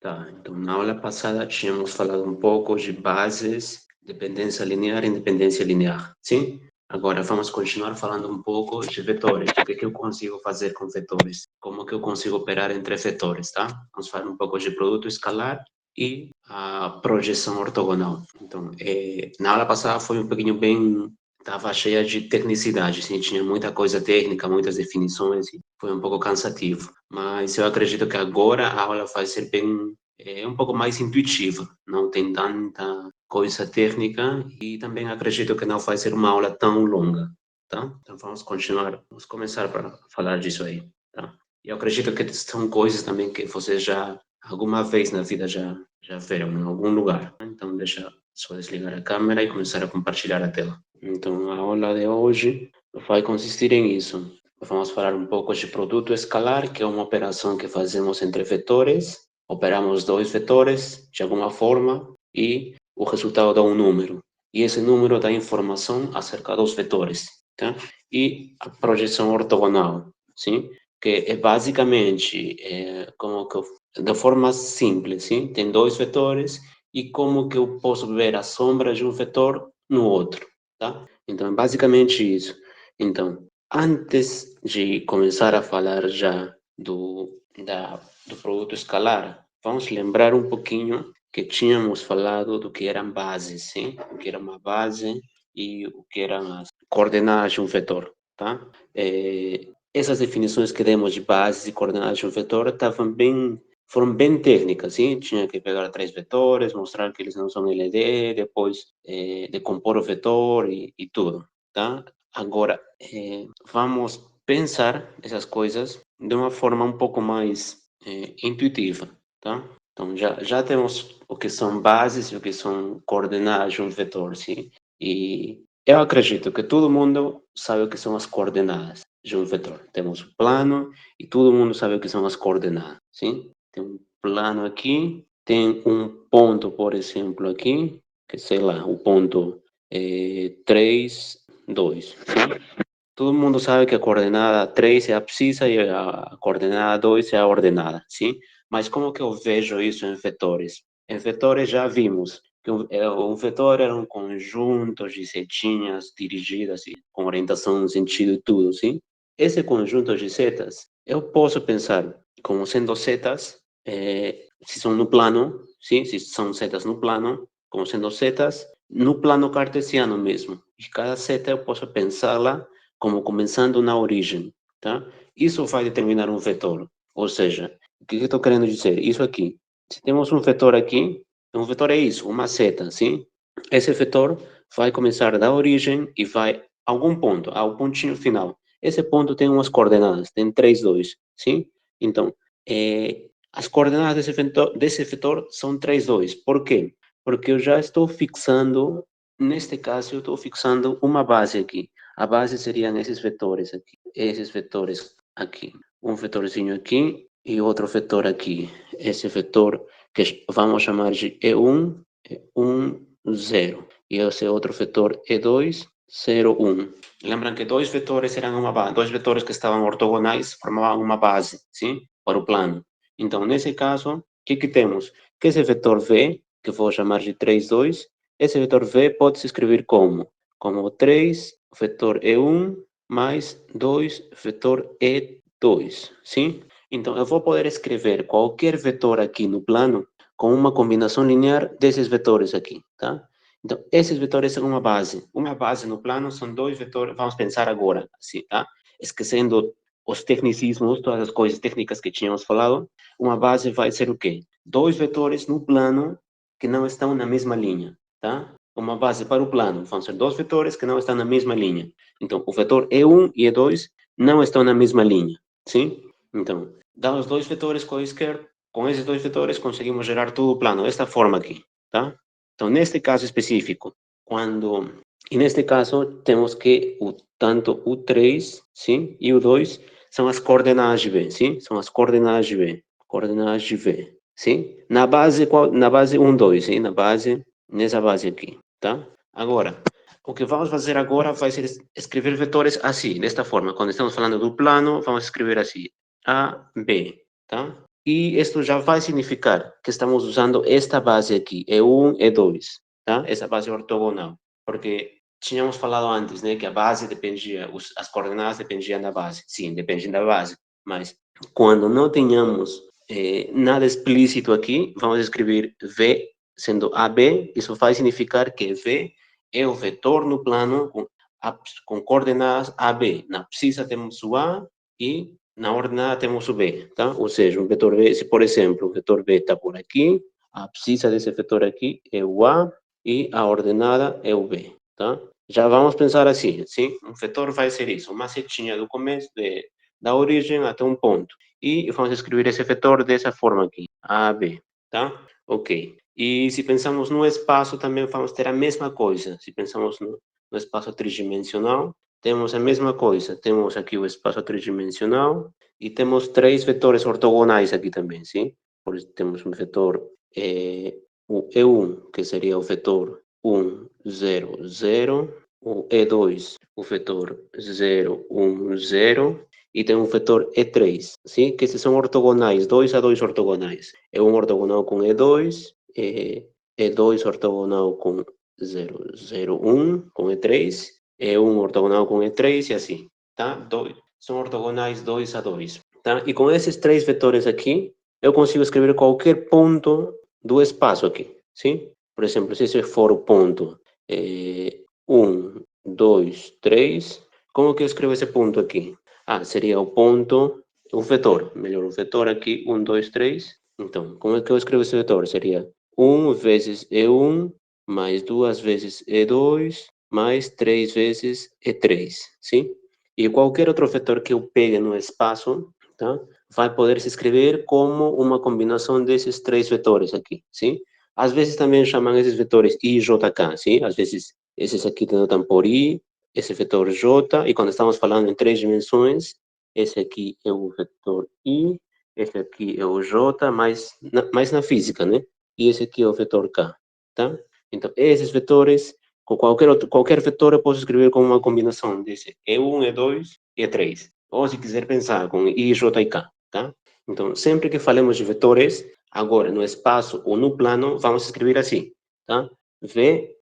Tá, então na aula passada tínhamos falado um pouco de bases, dependência linear e independência linear, sim? Agora vamos continuar falando um pouco de vetores, o que eu consigo fazer com vetores, como que eu consigo operar entre vetores, tá? Vamos falar um pouco de produto escalar e a projeção ortogonal. Então, na aula passada foi um pouquinho bem, estava cheia de tecnicidade, sim, tinha muita coisa técnica, muitas definições, e foi um pouco cansativo. Mas eu acredito que agora a aula vai ser bem, um pouco mais intuitiva, não tem tanta coisa técnica e também acredito que não vai ser uma aula tão longa, tá? Então vamos continuar, vamos começar para falar disso aí, tá? E eu acredito que são coisas também que vocês já alguma vez na vida já viram em algum lugar. Então deixa só desligar a câmera e começar a compartilhar a tela. Então a aula de hoje vai consistir em isso. Vamos falar um pouco de produto escalar, que é uma operação que fazemos entre vetores. Operamos dois vetores de alguma forma e o resultado dá um número. E esse número dá informação acerca dos vetores, tá? E a projeção ortogonal, sim? Que é basicamente como que da forma simples, sim? Tem dois vetores e como que eu posso ver a sombra de um vetor no outro, tá? Então, é basicamente isso. Então, antes de começar a falar já do produto escalar, vamos lembrar um pouquinho que tínhamos falado do que eram bases, sim? O que era uma base e o que eram as coordenadas de um vetor, tá? Essas definições que demos de bases e coordenadas de um vetor foram bem técnicas, sim? Tinha que pegar três vetores, mostrar que eles não são LD, depois decompor o vetor e tudo, tá? Agora, vamos pensar essas coisas de uma forma um pouco mais intuitiva, tá? Então, já temos o que são bases e o que são coordenadas de um vetor, sim? E eu acredito que todo mundo sabe o que são as coordenadas de um vetor. Temos o plano e todo mundo sabe o que são as coordenadas, sim? Tem um plano aqui, tem um ponto, por exemplo, aqui, que sei lá, o ponto 3, 2, sim? Todo mundo sabe que a coordenada 3 é a abscissa e a coordenada 2 é a ordenada, sim? Mas como que eu vejo isso em vetores? Em vetores já vimos que um vetor era um conjunto de setinhas dirigidas e com orientação no sentido e tudo, sim? Esse conjunto de setas, eu posso pensar como sendo setas, se são no plano, sim? Se são setas no plano, como sendo setas no plano cartesiano mesmo. E cada seta eu posso pensá-la como começando na origem, tá? Isso vai determinar um vetor. Ou seja, o que eu estou querendo dizer? Isso aqui. Se temos um vetor aqui, um vetor é isso, uma seta, sim? Esse vetor vai começar da origem e vai a algum ponto, ao pontinho final. Esse ponto tem umas coordenadas, tem 3, 2, sim? Então, as coordenadas desse vetor são 3, 2. Por quê? Porque eu já estou fixando, neste caso, eu estou fixando uma base aqui. A base seria nesses vetores aqui, esses vetores aqui. Um vetorzinho aqui e outro vetor aqui. Esse vetor que vamos chamar de E1, E1, 0. E esse outro vetor E2, 0, 1. Lembram que dois vetores eram uma base, dois vetores que estavam ortogonais formavam uma base, sim? Para o plano. Então, nesse caso, o que temos? Que esse vetor V, que vou chamar de 3, 2, esse vetor V pode se escrever como 3 vetor E1 mais 2 vetor E2, sim? Então, eu vou poder escrever qualquer vetor aqui no plano com uma combinação linear desses vetores aqui, tá? Então, esses vetores são uma base. Uma base no plano são dois vetores, vamos pensar agora, assim, tá? Esquecendo os tecnicismos, todas as coisas técnicas que tínhamos falado, uma base vai ser o quê? Dois vetores no plano que não estão na mesma linha, tá? Uma base para o plano vão ser dois vetores que não estão na mesma linha. Então, o vetor E1 e E2 não estão na mesma linha, sim? Então, dá os dois vetores quaisquer, com esses dois vetores conseguimos gerar todo o plano desta forma aqui, tá? Então, neste caso específico, e neste caso, temos que tanto o 3, sim, e o 2 são as coordenadas de V, sim? São as coordenadas de V. Coordenadas de V, sim? Na base 1, 2, sim? Nessa base aqui, tá? Agora, o que vamos fazer agora vai ser escrever vetores assim, desta forma. Quando estamos falando do plano, vamos escrever assim. A, B, tá? E isto já vai significar que estamos usando esta base aqui, E1, E2, tá? Essa base ortogonal, porque tínhamos falado antes, né, que a base dependia, as coordenadas dependiam da base. Sim, dependem da base, mas quando não tenhamos nada explícito aqui, vamos escrever V sendo AB, isso vai significar que V é o vetor no plano com coordenadas AB. Na abscissa temos o A e na ordenada temos o B, tá? Ou seja, o vetor B, se por exemplo o vetor B está por aqui, a abscissa desse vetor aqui é o A e a ordenada é o B, tá? Já vamos pensar assim, sim? Um vetor vai ser isso, uma setinha do começo, da origem até um ponto. E vamos escrever esse vetor dessa forma aqui, A, B, tá? Ok. E se pensamos no espaço, também vamos ter a mesma coisa. Se pensamos no espaço tridimensional, temos a mesma coisa. Temos aqui o espaço tridimensional e temos três vetores ortogonais aqui também, sim? Por isso, temos um vetor o E1, que seria o vetor 1, 0, 0. O E2, o vetor 0, 1, 0. E tem um vetor E3, sim? Que esses são ortogonais, 2 a 2 ortogonais. E1 ortogonal com E2, E2 ortogonal com 0, 0, 1, com E3, E1 ortogonal com E3 e assim, tá? São ortogonais 2 a 2, tá? E com esses três vetores aqui, eu consigo escrever qualquer ponto do espaço aqui, sim? Por exemplo, se esse for o ponto 1, 2, 3, como que eu escrevo esse ponto aqui? Ah, seria o ponto, o vetor, melhor, o vetor aqui, 1, 2, 3. Então, como é que eu escrevo esse vetor? Seria 1 vezes E1 mais 2 vezes E2 mais 3 vezes E3, sim? E qualquer outro vetor que eu pegue no espaço, tá? Vai poder se escrever como uma combinação desses três vetores aqui, sim? Às vezes também chamam esses vetores I, J, K, sim? Às vezes esses aqui denotam por I, esse vetor J, e quando estamos falando em três dimensões, esse aqui é o vetor I, esse aqui é o J, mais na física, né? E esse aqui é o vetor K, tá? Então, esses vetores, com qualquer vetor, eu posso escrever como uma combinação desse E1, E2 e E3. Ou, se quiser pensar, com I, J e K, tá? Então, sempre que falemos de vetores, agora, no espaço ou no plano, vamos escrever assim, tá? V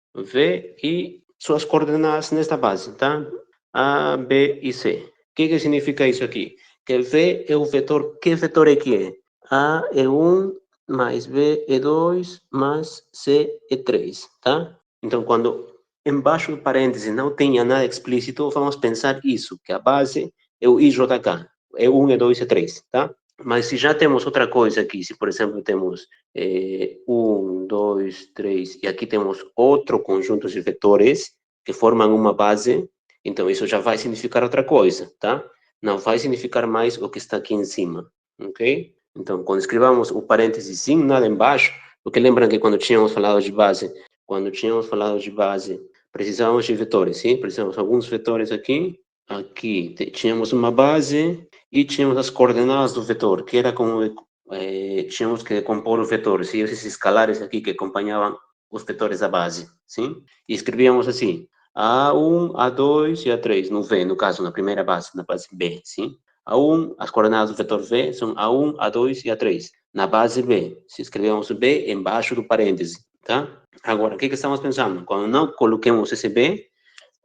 e suas coordenadas nesta base, tá? A, B e C. O que significa isso aqui? Que V é o vetor, que vetor é que é? A é 1, mais B é 2, mais C é 3, tá? Então, quando embaixo do parêntese não tenha nada explícito, vamos pensar isso, que a base é o IJK, é 1, é 2, é 3, tá? Mas se já temos outra coisa aqui, se por exemplo temos 1, 2, 3, e aqui temos outro conjunto de vetores que formam uma base, então isso já vai significar outra coisa, tá? Não vai significar mais o que está aqui em cima, ok? Então, quando escrevamos o parêntese sem nada embaixo, porque lembram que quando tínhamos falado de base, precisávamos de vetores, sim? Precisamos de alguns vetores aqui, aqui tínhamos uma base e tínhamos as coordenadas do vetor, que era como tínhamos que compor o vetor, sim? Esses escalares aqui que acompanhavam os vetores da base, sim? E escrevíamos assim, A1, A2 e A3, no V, no caso, na primeira base, na base B, sim? A1, as coordenadas do vetor V são A1, A2 e A3. Na base B, se escrevemos o B embaixo do parêntese, tá? Agora, o que estamos pensando? Quando não coloquemos esse B,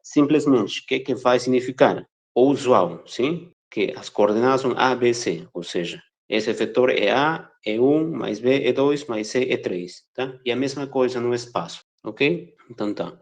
simplesmente, o que vai significar? O usual, sim? Que as coordenadas são A, B, C, ou seja, esse vetor é A, é 1, mais B é 2, mais C é 3, tá? E a mesma coisa no espaço, ok? Então tá.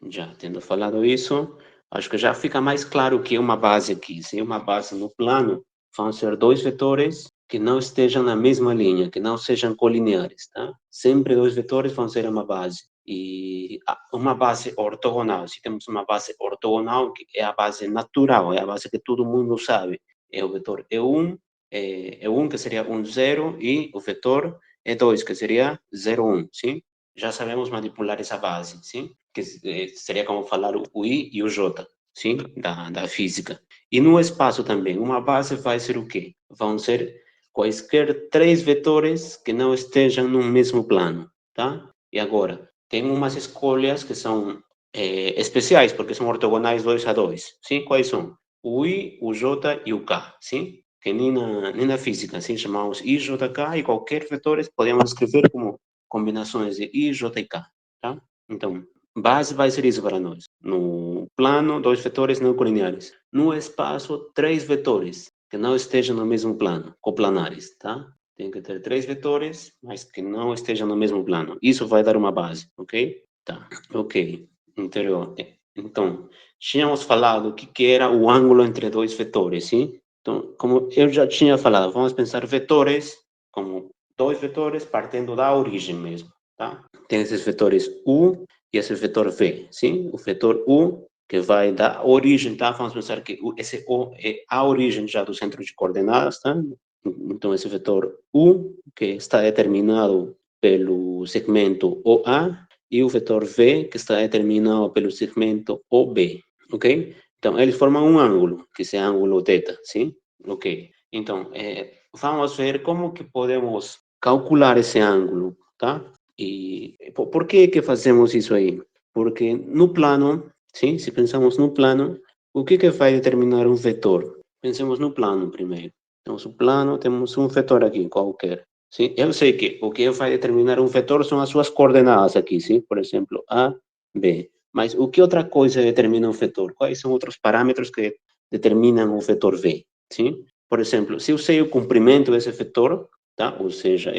Já tendo falado isso, acho que já fica mais claro o que é uma base aqui. Se é uma base no plano, vão ser dois vetores que não estejam na mesma linha, que não sejam colineares, tá? Sempre dois vetores vão ser uma base. E uma base ortogonal, se temos uma base ortogonal, que é a base natural, é a base que todo mundo sabe, é o vetor E1, E1 que seria 1, 0, e o vetor E2 que seria 0, 1, sim? Já sabemos manipular essa base, sim? Que seria como falar o I e o J, sim? Da física. E no espaço também, uma base vai ser o quê? Vão ser quaisquer três vetores que não estejam no mesmo plano, tá? E agora, tem umas escolhas que são especiais, porque são ortogonais 2 a 2, sim? Quais são? O I, o J e o K, sim? que nem na física, assim, chamamos I, J, K, e qualquer vetores podemos escrever como combinações de I, J e K, tá? Então, base vai ser isso para nós. No plano, 2 vetores não colineares. No espaço, 3 vetores que não estejam no mesmo plano, coplanares, tá? Tem que ter 3 vetores, mas que não estejam no mesmo plano. Isso vai dar uma base, ok? Tá, ok. Interior. Então, tínhamos falado o que era o ângulo entre dois vetores, sim? Então, como eu já tinha falado, vamos pensar vetores como dois vetores partindo da origem mesmo, tá? Tem esses vetores U e esse vetor V, sim? O vetor U que vai da origem, tá? Vamos pensar que esse O é a origem já do centro de coordenadas, tá? Então, esse vetor U, que está determinado pelo segmento OA, e o vetor V, que está determinado pelo segmento OB, ok? Então, eles formam um ângulo, que é ângulo θ, sim? Ok. Então, vamos ver como que podemos calcular esse ângulo, tá? E por que fazemos isso aí? Porque no plano, sim? Se pensamos no plano, o que vai determinar um vetor? Pensemos no plano primeiro. Temos o plano, temos um vetor aqui, qualquer. Sim? Eu sei que o que vai determinar um vetor são as suas coordenadas aqui, sim? Por exemplo, A, B. Mas o que outra coisa determina um vetor? Quais são outros parâmetros que determinam o vetor V? Sim? Por exemplo, se eu sei o comprimento desse vetor, tá? Ou seja,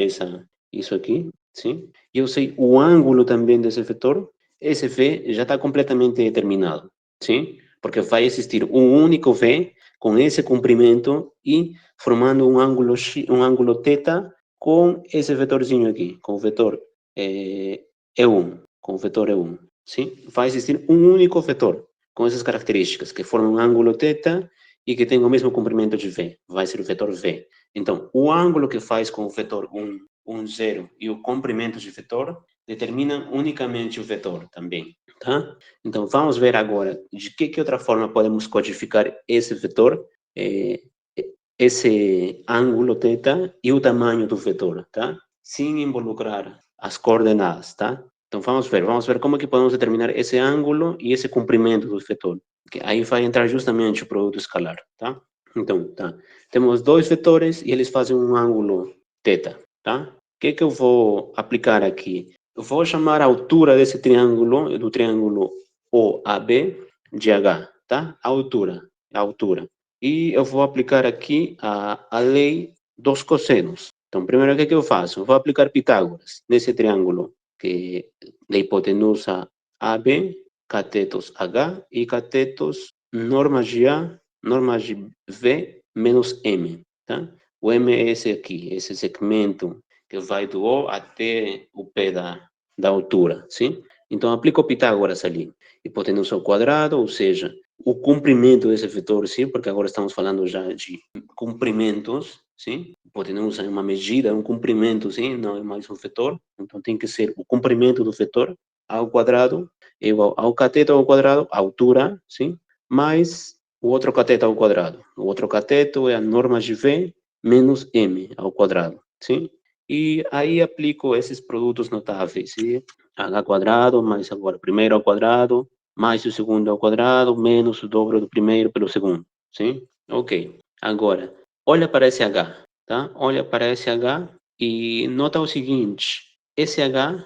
isso aqui, sim? E eu sei o ângulo também desse vetor, esse V já está completamente determinado, sim? Porque vai existir um único V com esse comprimento e formando um ângulo θ com esse vetorzinho aqui, com o vetor E1, com o vetor E1, sim? Vai existir um único vetor com essas características, que forma um ângulo θ e que tem o mesmo comprimento de V, vai ser o vetor V. Então, o ângulo que faz com o vetor 1, 1, 0 e o comprimento de vetor determinam unicamente o vetor também, tá? Então, vamos ver agora de que outra forma podemos codificar esse vetor, esse ângulo θ e o tamanho do vetor, tá? Sem involucrar as coordenadas, tá? Então, vamos ver como que podemos determinar esse ângulo e esse comprimento do vetor. Que aí vai entrar justamente o produto escalar, tá? Então, tá. Temos dois vetores e eles fazem um ângulo θ, tá? O que eu vou aplicar aqui? Eu vou chamar a altura desse triângulo, do triângulo OAB, de H, tá? A altura. E eu vou aplicar aqui a lei dos cossenos. Então, primeiro, o que eu faço? Eu vou aplicar Pitágoras nesse triângulo, que da hipotenusa AB, catetos H e catetos normas de A, normas de V menos M, tá? O M é esse aqui, esse segmento que vai do O até o pé da altura, sim? Então, aplico Pitágoras ali. Hipotenusa ao quadrado, ou seja, o comprimento desse vetor, sim, porque agora estamos falando já de comprimentos, sim? Hipotenusa é uma medida, é um comprimento, sim, não é mais um vetor. Então, tem que ser o comprimento do vetor ao quadrado igual ao cateto ao quadrado, altura, sim? Mais o outro cateto ao quadrado. O outro cateto é a norma de V menos M ao quadrado, sim? E aí aplico esses produtos notáveis, sim? H quadrado mais agora primeiro ao quadrado, mais o segundo ao quadrado, menos o dobro do primeiro pelo segundo, sim? Ok. Agora, olha para esse H, tá? Olha para esse H e nota o seguinte, esse H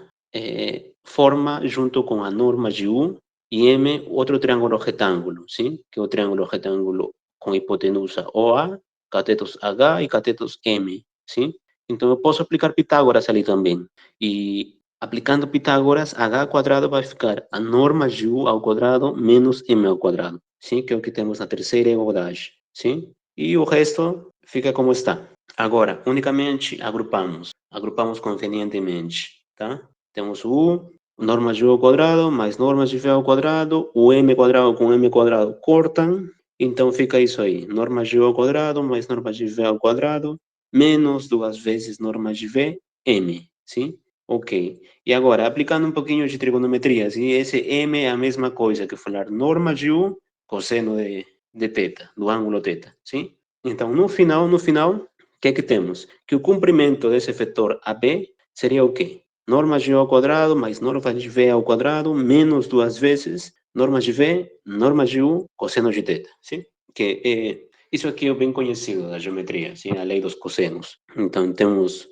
forma junto com a norma de U e M outro triângulo retângulo, sim? Que é o triângulo retângulo com hipotenusa OA, catetos H e catetos M, sim? Então eu posso aplicar Pitágoras ali também. E aplicando Pitágoras, H quadrado vai ficar a norma de U ao quadrado menos M ao quadrado, sim? Que é o que temos na terceira igualdade, sim? E o resto fica como está. Agora, unicamente agrupamos convenientemente, tá? Temos o U, normas de U ao quadrado, mais normas de V ao quadrado, o M quadrado com M quadrado cortam, então fica isso aí, normas de U ao quadrado, mais normas de V ao quadrado, menos duas vezes normas de V, M, sim? Ok. E agora, aplicando um pouquinho de trigonometria, sim? Esse M é a mesma coisa que falar norma de U, cosseno de θ, do ângulo θ, sim? Então, no final, o que temos? Que o comprimento desse vetor AB seria o quê? Norma de U ao quadrado mais norma de V ao quadrado menos duas vezes norma de V, norma de U, cosseno de θ, sim? Que Isso aqui é bem conhecido da geometria, sim, a lei dos cossenos. Então, temos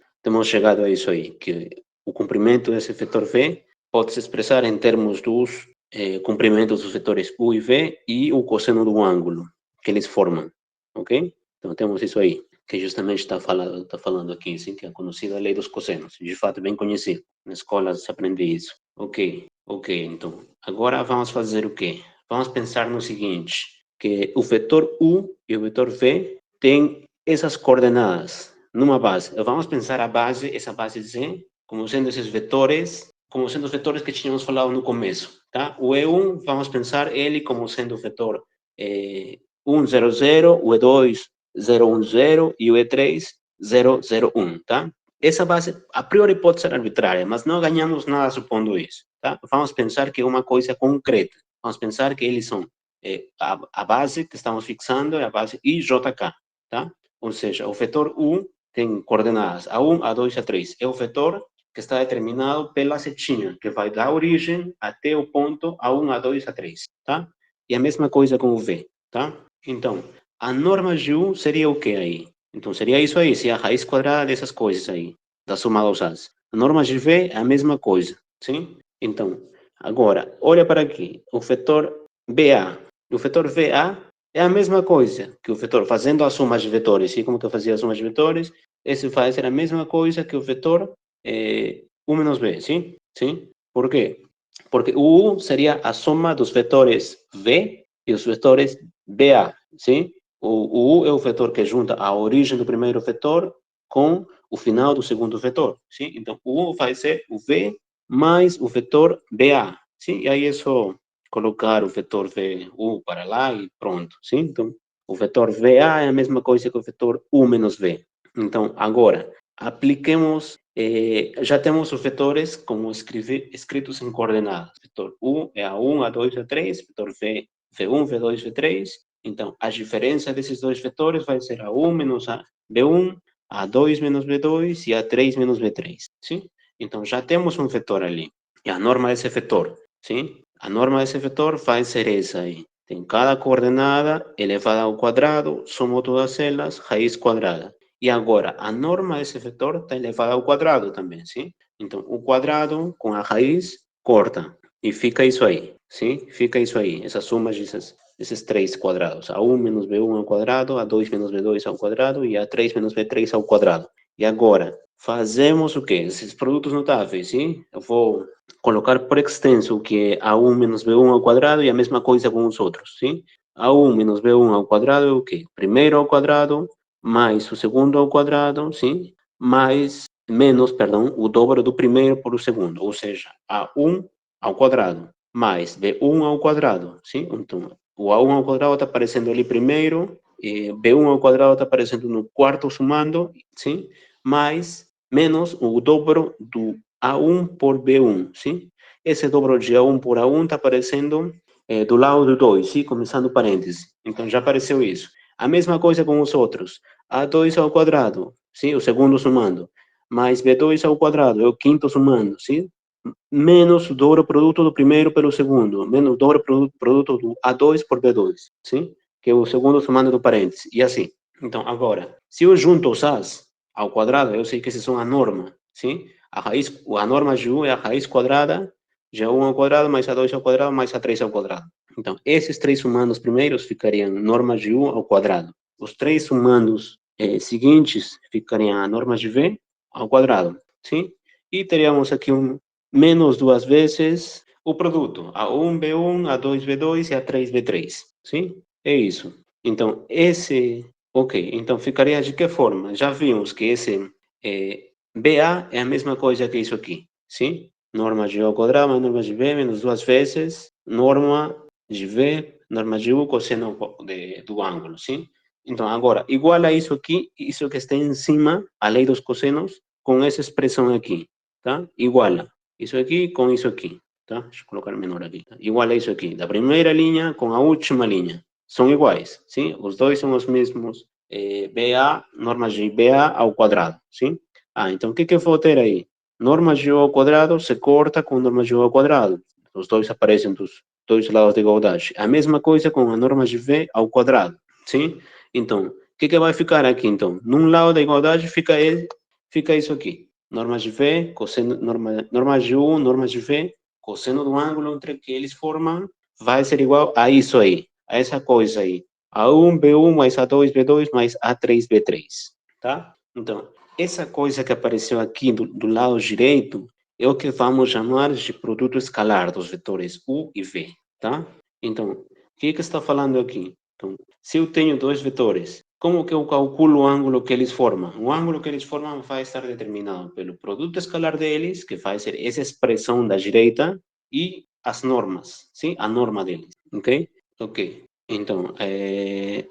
chegado a isso aí, que o comprimento desse vetor V pode se expressar em termos dos comprimentos dos vetores U e V e o cosseno do ângulo que eles formam, ok? Então, temos isso aí, que justamente está falando aqui, sim, que é conhecida a lei dos cossenos. De fato, bem conhecido. Na escola se aprende isso. Ok, então, agora vamos fazer o quê? Vamos pensar no seguinte, que o vetor U e o vetor V têm essas coordenadas numa base. Vamos pensar a base, essa base Z, como sendo esses vetores, como sendo os vetores que tínhamos falado no começo, tá? O E1, vamos pensar ele como sendo o vetor 1, 0, 0, o E2, 0, 1, 0 e o E3, 0, 0, 1, tá? Essa base, a priori, pode ser arbitrária, mas não ganhamos nada supondo isso, tá? Vamos pensar que é uma coisa concreta. Vamos pensar que eles são a base que estamos fixando é a base IJK, tá? Ou seja, o vetor U tem coordenadas A1, A2, A3. É o vetor que está determinado pela setinha, que vai da origem até o ponto A1, A2, A3, tá? E a mesma coisa com o V, tá? Então, a norma de U seria o que aí? Então, seria isso aí, se a raiz quadrada dessas coisas aí, da soma dos A's. A norma de V é a mesma coisa, sim? Então, agora, olha para aqui, o vetor BA. O vetor VA é a mesma coisa que o vetor, fazendo a soma de vetores, assim como que eu fazia a soma de vetores, esse vai ser a mesma coisa que o vetor U menos B, sim? Sim? Por quê? Porque o U seria a soma dos vetores V e os vetores BA, sim? O U é o vetor que junta a origem do primeiro vetor com o final do segundo vetor, sim? Então, o U vai ser o V mais o vetor BA, sim? E aí é só colocar o vetor VU para lá e pronto, sim? Então, o vetor VA é a mesma coisa que o vetor U menos V. Então, agora, apliquemos, já temos os vetores como escritos em coordenadas. Vetor U é A1, A2, A3, vetor V, V1, V2, V3. Então, a diferença desses dois vetores vai ser A1 menos B1, A2 menos B2 e A3 menos B3, sim? Então, já temos um vetor ali. E a norma desse vetor, sim? A norma desse vetor vai ser essa aí. Tem cada coordenada elevada ao quadrado, somo todas elas, raiz quadrada. E agora, a norma desse vetor está elevada ao quadrado também, sim? Então, o quadrado com a raiz corta. E fica isso aí, sim? Fica isso aí, essa soma desses três quadrados. A1 menos B1 ao quadrado, A2 menos B2 ao quadrado e A3 menos B3 ao quadrado. E agora, fazemos o quê? Esses produtos notáveis, sim? Eu vou colocar por extenso o que é A1 menos B1 ao quadrado e a mesma coisa com os outros, sim? A1 menos B1 ao quadrado é o quê? Primeiro ao quadrado mais o segundo ao quadrado, sim? Menos, perdão, o dobro do primeiro por o segundo, ou seja, A1 ao quadrado mais B1 ao quadrado, sim? Então, o A1 ao quadrado está aparecendo ali primeiro, e B1 ao quadrado está aparecendo no quarto somando, sim? Mais, menos o dobro do A1 por B1, sim? Esse dobro de A1 por A1 está aparecendo do lado do 2, sim? Começando parênteses. Então, já apareceu isso. A mesma coisa com os outros. A2 ao quadrado, sim? O segundo somando. Mais B2 ao quadrado, é o quinto somando, sim? Menos o dobro produto do primeiro pelo segundo, menos o dobro produto do A2 por B2, sim? Que é o segundo somando do parênteses, e assim. Então, agora, se eu junto os A's ao quadrado, eu sei que esses são a norma, sim? A norma de U é a raiz quadrada de A1 ao quadrado mais A2 ao quadrado mais A3 ao quadrado. Então, esses três sumandos primeiros ficariam norma de U ao quadrado. Os três sumandos seguintes ficariam a norma de V ao quadrado, sim? E teríamos aqui menos duas vezes o produto, A1, B1, A2, B2 e A3, B3, sim? É isso. Então, ok, então ficaria de que forma? Já vimos que esse BA é a mesma coisa que isso aqui, sim? Norma de U ao quadrado mais norma de V menos duas vezes norma de V, norma de U, cosseno do ângulo, sim? Então, agora, igual a isso aqui, isso que está em cima, a lei dos cossenos, com essa expressão aqui, tá? Iguala isso aqui com isso aqui, tá? Deixa eu colocar menor aqui, tá? Igual a isso aqui, da primeira linha com a última linha. São iguais, sim? Os dois são os mesmos BA, norma de BA ao quadrado, sim? Então o que eu vou ter aí? Norma de U ao quadrado se corta com norma de U ao quadrado. Os dois aparecem dos dois lados da igualdade. A mesma coisa com a norma de V ao quadrado, sim? Então, o que vai ficar aqui, então? Num lado da igualdade fica isso aqui. Norma de V, cosseno, norma de U, norma de V, cosseno do ângulo entre que eles formam vai ser igual a isso aí, a essa coisa aí. A1, B1 mais A2, B2 mais A3, B3, tá? Então, essa coisa que apareceu aqui do lado direito é o que vamos chamar de produto escalar dos vetores U e V, tá? Então, o que está falando aqui? Então, se eu tenho dois vetores, como que eu calculo o ângulo que eles formam? O ângulo que eles formam vai estar determinado pelo produto escalar deles, que vai ser essa expressão da direita, e as normas, sim? A norma deles, ok? Ok. Então,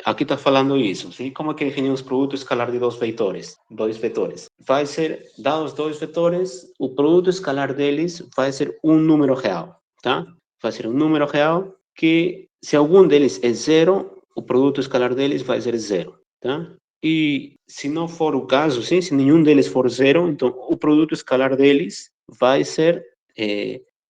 aqui está falando isso, sim? Como é que definimos o produto escalar de dois vetores? Dois vetores. Vai ser, dados dois vetores, o produto escalar deles vai ser um número real, tá? Vai ser um número real que, se algum deles é zero, o produto escalar deles vai ser zero, tá? E se não for o caso, sim, se nenhum deles for zero, então o produto escalar deles vai ser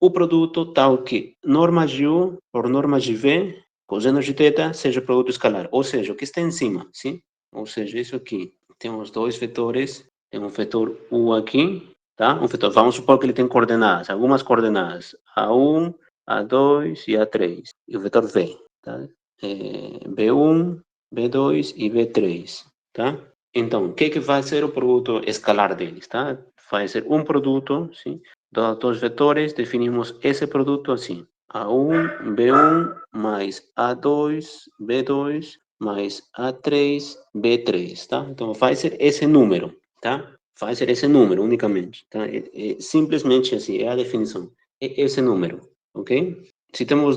o produto tal que norma de U por norma de V, cosseno de θ, seja produto escalar. Ou seja, o que está em cima, sim? Ou seja, isso aqui. Temos dois vetores, tem um vetor U aqui, tá? Um vetor, vamos supor que ele tem coordenadas, algumas coordenadas, A1, A2 e A3. E o vetor V, tá? B1, B2 e B3, tá? Então, o que vai ser o produto escalar deles, tá? Vai ser um produto, sim? Dos vetores, definimos esse produto assim. A1, B1 mais A2, B2 mais A3, B3, tá? Então, vai ser esse número, tá? Vai ser esse número unicamente, tá? Simplesmente assim, é a definição. É esse número, ok? Se temos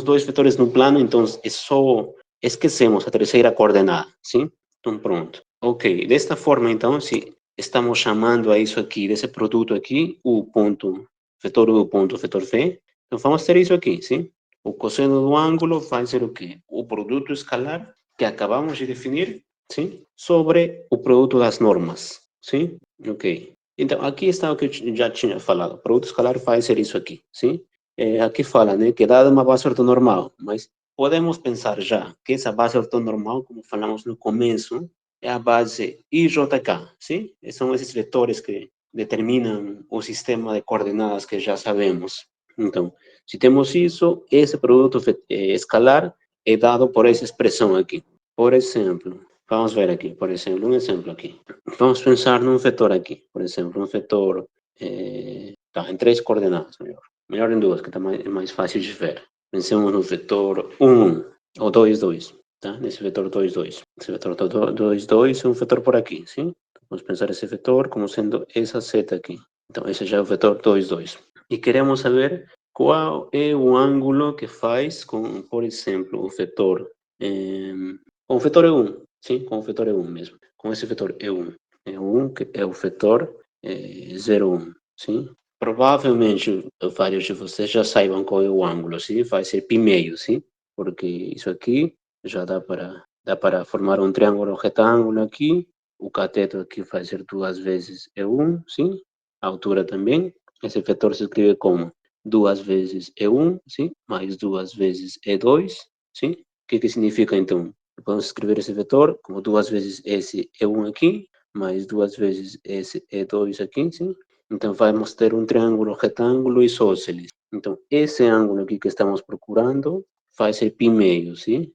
dois vetores no plano, então é só esquecemos a terceira coordenada, sim? Então, pronto. Ok, desta forma, então, se estamos chamando a isso aqui, desse produto aqui, o ponto, vetor U ponto vetor V, então vamos ter isso aqui, sim? O cosseno do ângulo vai ser o quê? O produto escalar que acabamos de definir, sim? Sobre o produto das normas, sim? Ok. Então, aqui está o que eu já tinha falado. O produto escalar vai ser isso aqui, sim? Aqui fala, né, que dada uma base ortonormal, mas podemos pensar já que essa base ortonormal, como falamos no começo, é a base IJK, sim? São esses vetores que determinam o sistema de coordenadas que já sabemos. Então, se temos isso, esse produto escalar é dado por essa expressão aqui. Por exemplo, vamos ver aqui, por exemplo, um exemplo aqui. Vamos pensar num vetor aqui, por exemplo, um vetor em três coordenadas, melhor em duas, que é mais fácil de ver. Pensemos no vetor 1, ou 2, 2, tá? Nesse vetor 2, 2. Esse vetor 2, 2 é um vetor por aqui, sim? Vamos pensar esse vetor como sendo essa seta aqui. Então, esse já é o vetor 2, 2. E queremos saber qual é o ângulo que faz com, por exemplo, o vetor... com o vetor E1, sim? Com o vetor E1 mesmo. Com esse vetor E1. E1, que é o vetor 0, 1, sim? Provavelmente vários de vocês já saibam qual é o ângulo, sim? Vai ser π meio, sim? Porque isso aqui já dá para formar um triângulo retângulo aqui. O cateto aqui vai ser duas vezes E1, sim? A altura também. Esse vetor se escreve como duas vezes E1, sim? Mais duas vezes E2, sim? O que significa então? Podemos escrever esse vetor como duas vezes esse E1 aqui, mais duas vezes esse E2 aqui, sim? Então, vamos ter um triângulo retângulo isósceles. Então, esse ângulo aqui que estamos procurando vai ser π meio, sim?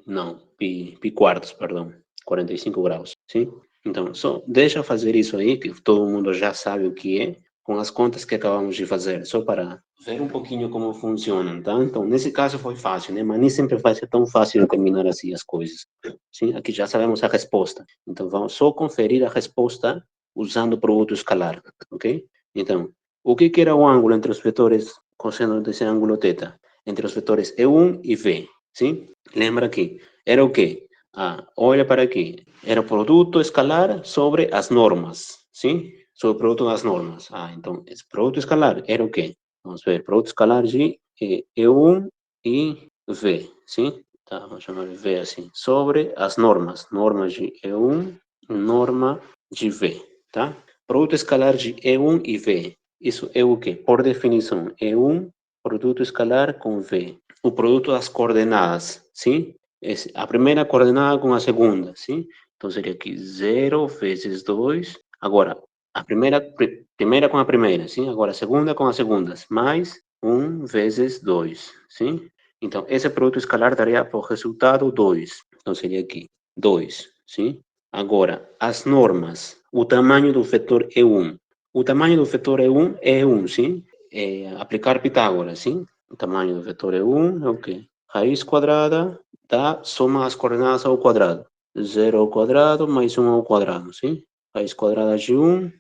Não, π quartos, perdão. 45 graus, sim? Então, só deixa fazer isso aí, que todo mundo já sabe o que é, com as contas que acabamos de fazer, só para ver um pouquinho como funcionam, tá? Então, nesse caso foi fácil, né? Mas nem sempre vai ser tão fácil determinar assim as coisas. Sim? Aqui já sabemos a resposta. Então, vamos só conferir a resposta usando o produto escalar, ok? Então, o que era o ângulo entre os vetores cosseno desse ângulo θ? Entre os vetores E1 e V, sim? Lembra aqui, era o quê? Olha para aqui, era o produto escalar sobre as normas, sim? Sobre o produto das normas. Então, esse produto escalar era o quê? Vamos ver, produto escalar de E1 e V, sim? Tá, vamos chamar de V assim. Sobre as normas, normas de E1 e norma de V, tá? Produto escalar de E1 e V. Isso é o quê? Por definição, E1, produto escalar com V. O produto das coordenadas, sim? a primeira coordenada com a segunda, sim? Então, seria aqui 0 vezes 2. Agora, a primeira com a primeira, sim? Agora, a segunda com as segundas, mais 1 vezes 2, sim? Então, esse produto escalar daria por resultado 2. Então, seria aqui 2, sim? Agora, as normas. O tamanho do vetor é 1. O tamanho do vetor é 1, sim? Aplicar Pitágoras, sim? O tamanho do vetor é 1, é o quê? Raiz quadrada da soma as coordenadas ao quadrado. 0 ao quadrado mais 1 ao quadrado, sim? Raiz quadrada de 1,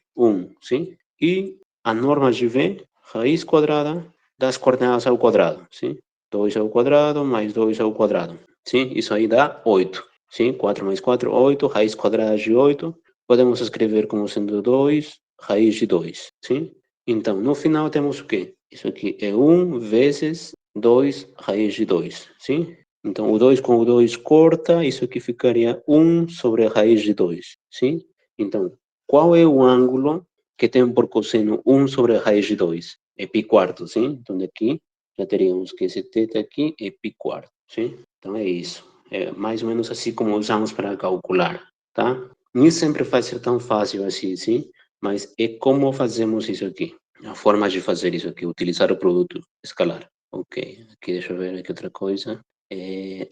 sim? E a norma de V, raiz quadrada das coordenadas ao quadrado, sim? 2 ao quadrado mais 2 ao quadrado, sim? Isso aí dá 8, sim? 4 mais 4, 8, raiz quadrada de 8. Podemos escrever como sendo 2, raiz de 2, sim? Então, no final temos o quê? Isso aqui é 1 vezes 2 raiz de 2, sim? Então, o 2 com o 2 corta, isso aqui ficaria 1 sobre a raiz de 2, sim? Então, qual é o ângulo que tem por cosseno 1 sobre a raiz de 2? É π quarto, sim? Então, daqui já teríamos que esse θ aqui é π quarto, sim? Então, é isso. É mais ou menos assim como usamos para calcular, tá? Nem sempre vai ser tão fácil assim, sim? Mas é como fazemos isso aqui. A forma de fazer isso aqui, utilizar o produto escalar. Ok, aqui deixa eu ver aqui outra coisa.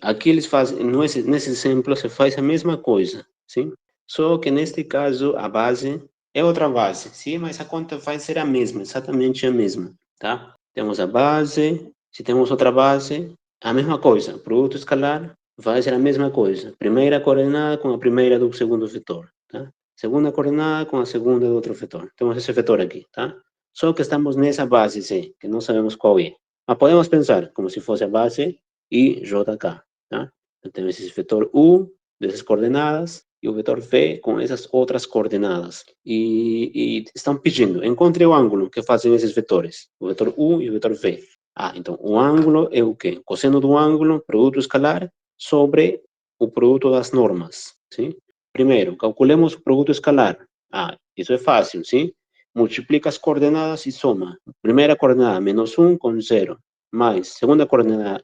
Aqui eles fazem, nesse exemplo, você faz a mesma coisa, sim? Só que neste caso, a base é outra base, sim? Mas a conta vai ser a mesma, exatamente a mesma, tá? Temos a base, se temos outra base, a mesma coisa. Produto escalar vai ser a mesma coisa. Primeira coordenada com a primeira do segundo vetor, tá? Segunda coordenada com a segunda do outro vetor. Temos esse vetor aqui, tá? Só que estamos nessa base C, que não sabemos qual é. Mas podemos pensar como se fosse a base I, J, K, tá? Então, temos esse vetor U, dessas coordenadas, e o vetor V com essas outras coordenadas. E estão pedindo, encontre o ângulo que fazem esses vetores, o vetor U e o vetor V. Então, o ângulo é o quê? O cosseno do ângulo, produto escalar, sobre o produto das normas, sim? Primeiro, calculemos o produto escalar. Isso é fácil, sim? Multiplica as coordenadas e soma. Primeira coordenada, menos 1 com 0. Mais, segunda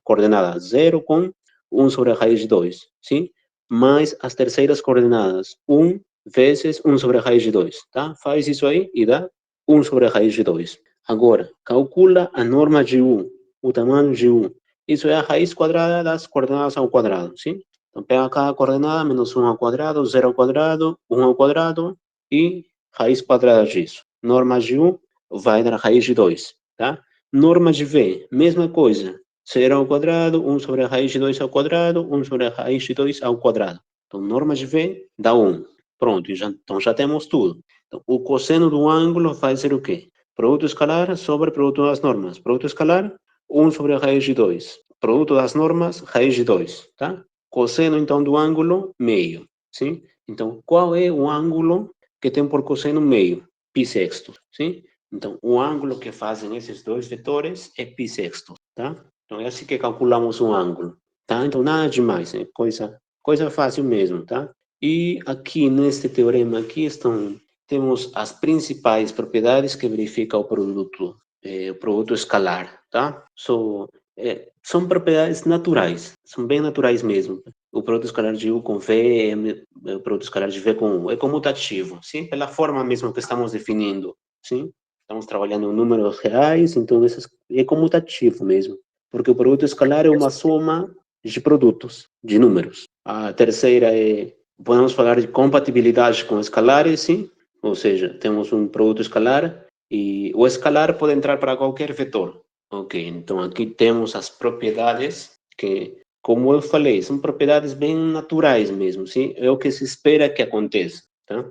coordenada 0 com 1 sobre a raiz de 2, sim? Mais as terceiras coordenadas, 1 vezes 1 sobre a raiz de 2, tá? Faz isso aí e dá 1 sobre a raiz de 2. Agora, calcula a norma de U, o tamanho de U. Isso é a raiz quadrada das coordenadas ao quadrado, sim? Então, pega cada coordenada, menos 1 ao quadrado, 0 ao quadrado, 1 ao quadrado e raiz quadrada disso. Norma de U vai dar raiz de 2, tá? Norma de V, mesma coisa. 0 ao quadrado, 1 sobre a raiz de 2 ao quadrado, 1 sobre a raiz de 2 ao quadrado. Então, norma de V dá 1. Pronto, então já temos tudo. Então, o cosseno do ângulo vai ser o quê? Produto escalar sobre produto das normas. Produto escalar, 1 sobre a raiz de 2. Produto das normas, raiz de 2, tá? Cosseno, então, do ângulo, meio, sim? Então, qual é o ângulo que tem por cosseno meio? Π sexto, sim? Então, o ângulo que fazem esses dois vetores é π sexto, tá? Então, é assim que calculamos um ângulo, tá? Então, nada demais, é coisa fácil mesmo, tá? E aqui, neste teorema aqui, temos as principais propriedades que verifica o produto escalar, tá? São propriedades naturais, são bem naturais mesmo. O produto escalar de U com V o produto escalar de V com U é comutativo, sim? Pela forma mesmo que estamos definindo, sim? Estamos trabalhando em números reais, então é comutativo mesmo, porque o produto escalar é uma soma de produtos, de números. A terceira podemos falar de compatibilidade com escalares, sim? Ou seja, temos um produto escalar e o escalar pode entrar para qualquer vetor. Ok, então aqui temos as propriedades que, como eu falei, são propriedades bem naturais mesmo, sim? É o que se espera que aconteça, tá?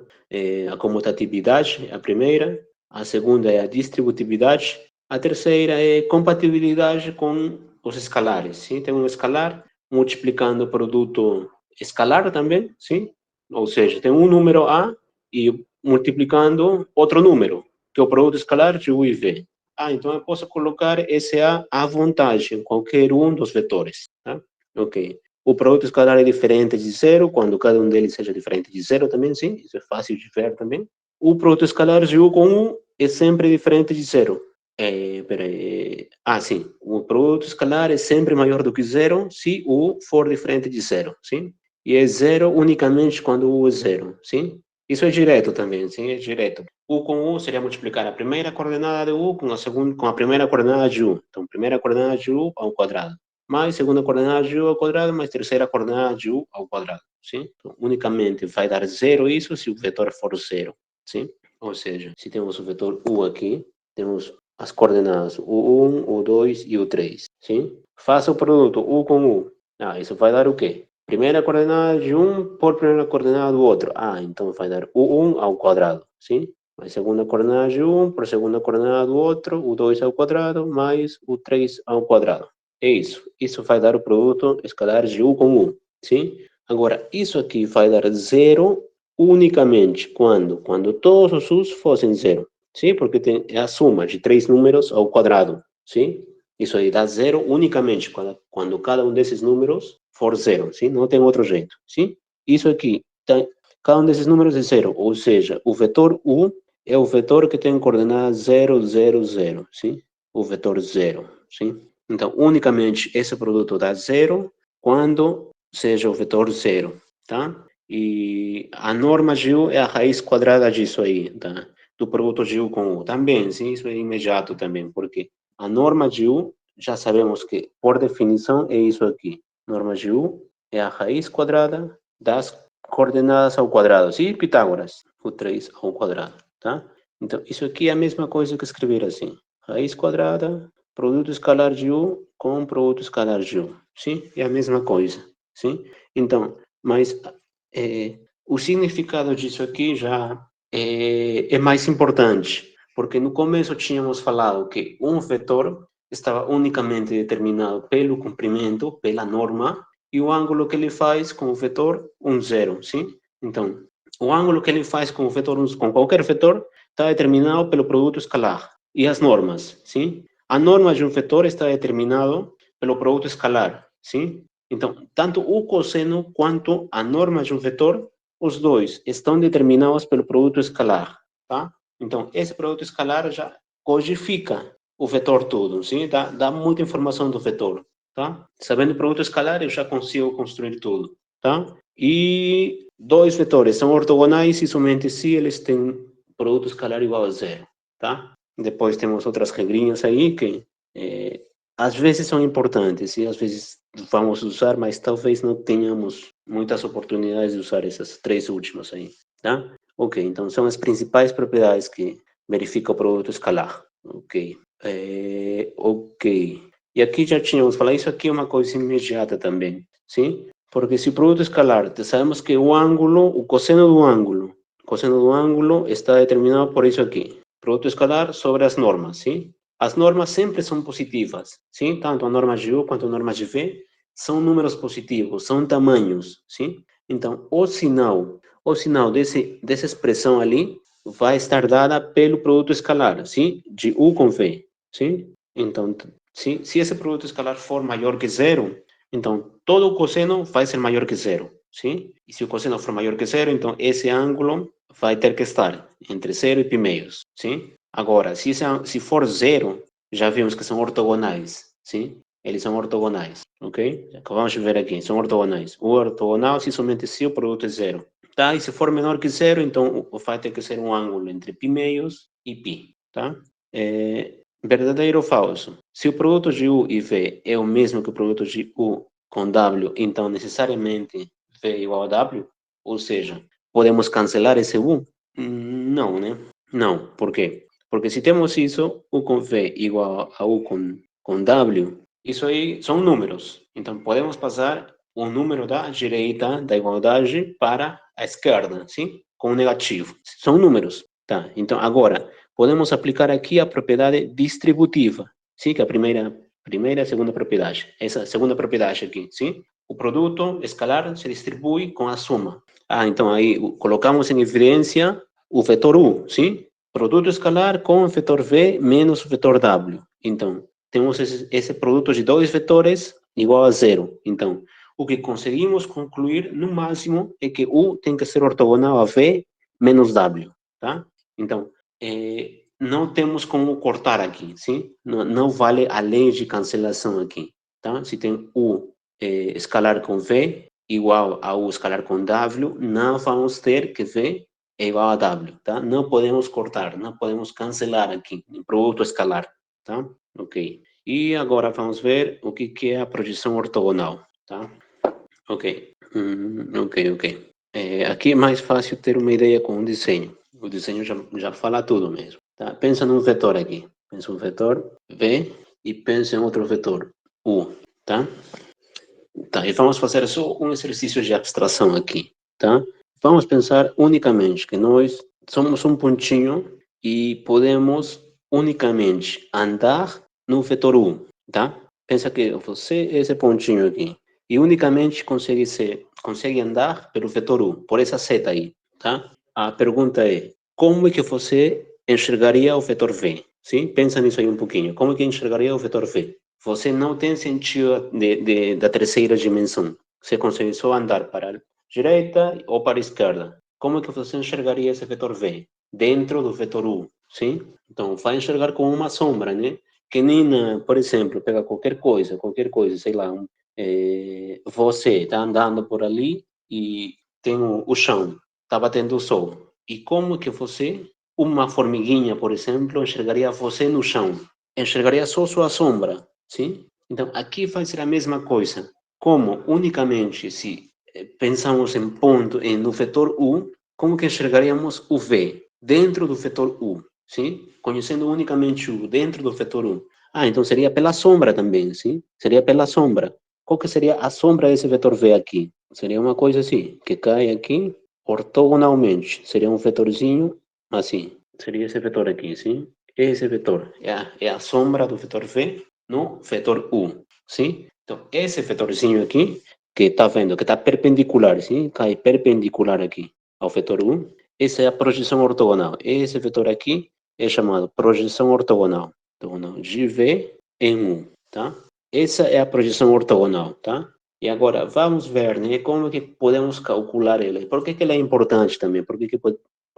A comutatividade é a primeira, a segunda é a distributividade, a terceira é compatibilidade com os escalares, sim? Tem um escalar multiplicando o produto escalar também, sim? Ou seja, tem um número A e multiplicando outro número, que é o produto escalar de U e V. Então eu posso colocar esse A à vontade em qualquer um dos vetores, tá? Ok. O produto escalar é diferente de zero, quando cada um deles seja diferente de zero também, sim, isso é fácil de ver também. O produto escalar de U com U é sempre diferente de zero. Peraí. Ah, sim. O produto escalar é sempre maior do que zero se u for diferente de zero, sim? E é zero unicamente quando u é zero, sim? Isso é direto também, sim? É direto. U com u seria multiplicar a primeira coordenada de u com a segunda, com a primeira coordenada de u. Então, primeira coordenada de u ao quadrado, mais segunda coordenada de u ao quadrado, mais terceira coordenada de u ao quadrado, sim? Então, unicamente vai dar zero isso se o vetor for zero, sim? Ou seja, se temos o vetor u aqui, temos as coordenadas U1, U2 e U3, sim? Faça o produto U com U. Ah, isso vai dar o quê? Primeira coordenada de um por primeira coordenada do outro. Ah, então vai dar U1 ao quadrado, sim? Mais segunda coordenada de um por segunda coordenada do outro, U2 ao quadrado, mais U3 ao quadrado. É isso. Isso vai dar o produto escalar de U com U, sim? Agora, isso aqui vai dar zero unicamente quando? Quando todos os U's fossem zero. Sim, porque é a soma de três números ao quadrado, sim? Isso aí dá zero unicamente quando cada um desses números for zero, sim? Não tem outro jeito, sim? Isso aqui, cada um desses números é zero, ou seja, o vetor u é o vetor que tem coordenada 0, 0, 0, sim? O vetor zero, sim? Então, unicamente esse produto dá zero quando seja o vetor zero, tá? E a norma de u é a raiz quadrada disso aí, tá? Do produto de U com U. Também, sim, isso é imediato também, porque a norma de U, já sabemos que, por definição, é isso aqui. Norma de U é a raiz quadrada das coordenadas ao quadrado. Sim, Pitágoras, o 3 ao quadrado, tá? Então, isso aqui é a mesma coisa que escrever assim. Raiz quadrada, produto escalar de U com produto escalar de U. Sim, é a mesma coisa, sim? Então, mas o significado disso aqui já é mais importante, porque no começo tínhamos falado que um vetor estava unicamente determinado pelo comprimento, pela norma, e o ângulo que ele faz com o vetor, um zero, sim? Então, o ângulo que ele faz com o vetor, com qualquer vetor, está determinado pelo produto escalar. E as normas, sim? A norma de um vetor está determinado pelo produto escalar, sim? Então, tanto o cosseno quanto a norma de um vetor, os dois estão determinados pelo produto escalar, tá? Então, esse produto escalar já codifica o vetor todo, sim? Dá muita informação do vetor, tá? Sabendo o produto escalar, eu já consigo construir tudo, tá? E dois vetores são ortogonais e somente se eles têm produto escalar igual a zero, tá? Depois temos outras regrinhas aí que às vezes são importantes e às vezes vamos usar, mas talvez não tenhamos muitas oportunidades de usar essas três últimas aí, tá? Ok, então são as principais propriedades que verifica o produto escalar. Ok. Ok. E aqui já tínhamos falado, isso aqui é uma coisa imediata também, sim? Porque se o produto escalar, sabemos que o cosseno do ângulo está determinado por isso aqui. Produto escalar sobre as normas, sim? As normas sempre são positivas, sim? Tanto a norma de U quanto a norma de V são números positivos, são tamanhos, sim? Então, o sinal dessa expressão ali vai estar dada pelo produto escalar, sim? De U com V, sim? Então, se esse produto escalar for maior que zero, então todo o cosseno vai ser maior que zero, sim? E se o cosseno for maior que zero, então esse ângulo vai ter que estar entre zero e π meios, sim? Agora, se for zero, já vimos que são ortogonais, sim? Eles são ortogonais, ok? Acabamos de ver aqui, são ortogonais. O ortogonal se somente se o produto é zero. Tá? E se for menor que zero, então vai ter que ser um ângulo entre π meios e π, tá? Verdadeiro ou falso? Se o produto de U e V é o mesmo que o produto de U com W, então necessariamente V é igual a W? Ou seja, podemos cancelar esse U? Não, né? Não, por quê? Porque se temos isso, U com V igual a U com W, isso aí são números. Então, podemos passar o número da direita da igualdade para a esquerda, sim? Com negativo. São números, tá? Então, agora, podemos aplicar aqui a propriedade distributiva, sim? Que é a primeira e a segunda propriedade. Essa segunda propriedade aqui, sim? O produto escalar se distribui com a soma. Ah, então aí colocamos em evidência o vetor U, sim? Produto escalar com o vetor V menos o vetor W. Então, temos esse produto de dois vetores igual a zero. Então, o que conseguimos concluir, no máximo, é que U tem que ser ortogonal a V menos W, tá? Então, não temos como cortar aqui, sim? Não vale a lei de cancelação aqui, tá? Se tem U escalar com V igual a U escalar com W, não vamos ter que V é igual a W, tá? Não podemos cortar, não podemos cancelar aqui em produto escalar, tá? Ok. E agora vamos ver o que é a projeção ortogonal, tá? Ok. Ok. Aqui é mais fácil ter uma ideia com o desenho. O desenho já fala tudo mesmo. Tá? Pensa num vetor aqui. Pensa um vetor V e pensa em outro vetor U. Tá? Tá, e vamos fazer só um exercício de abstração aqui. Tá? Vamos pensar unicamente que nós somos um pontinho e podemos unicamente andar no vetor U. Tá? Pensa que você é esse pontinho aqui e unicamente consegue andar pelo vetor U, por essa seta aí, tá? A pergunta é, como é que você enxergaria o vetor V? Sim? Pensa nisso aí um pouquinho. Como é que enxergaria o vetor V? Você não tem sentido da terceira dimensão. Você consegue só andar para a direita ou para a esquerda. Como é que você enxergaria esse vetor V? Dentro do vetor U, sim? Então, vai enxergar com uma sombra, né? Que nem, por exemplo, pega qualquer coisa, sei lá, você está andando por ali e tem o chão, está batendo o sol. E como que você, uma formiguinha, por exemplo, enxergaria você no chão? Enxergaria só sua sombra, sim? Então, aqui vai ser a mesma coisa. Como unicamente se pensamos em ponto, no vetor U, como que enxergaríamos o V dentro do vetor U, sim? Conhecendo unicamente U dentro do vetor U. Ah, então seria pela sombra também, sim? Seria pela sombra. Qual que seria a sombra desse vetor V aqui? Seria uma coisa assim, que cai aqui ortogonalmente. Seria um vetorzinho assim. Seria esse vetor aqui, sim? Esse vetor é a sombra do vetor V no vetor U, sim? Então, esse vetorzinho aqui, que está vendo, que está perpendicular, sim? Cai perpendicular aqui ao vetor U. Essa é a projeção ortogonal. Esse vetor aqui é chamado projeção ortogonal. Ortogonal de V em U, tá? Essa é a projeção ortogonal, tá? E agora vamos ver, né, como que podemos calcular ela. Por que ela é importante também? Por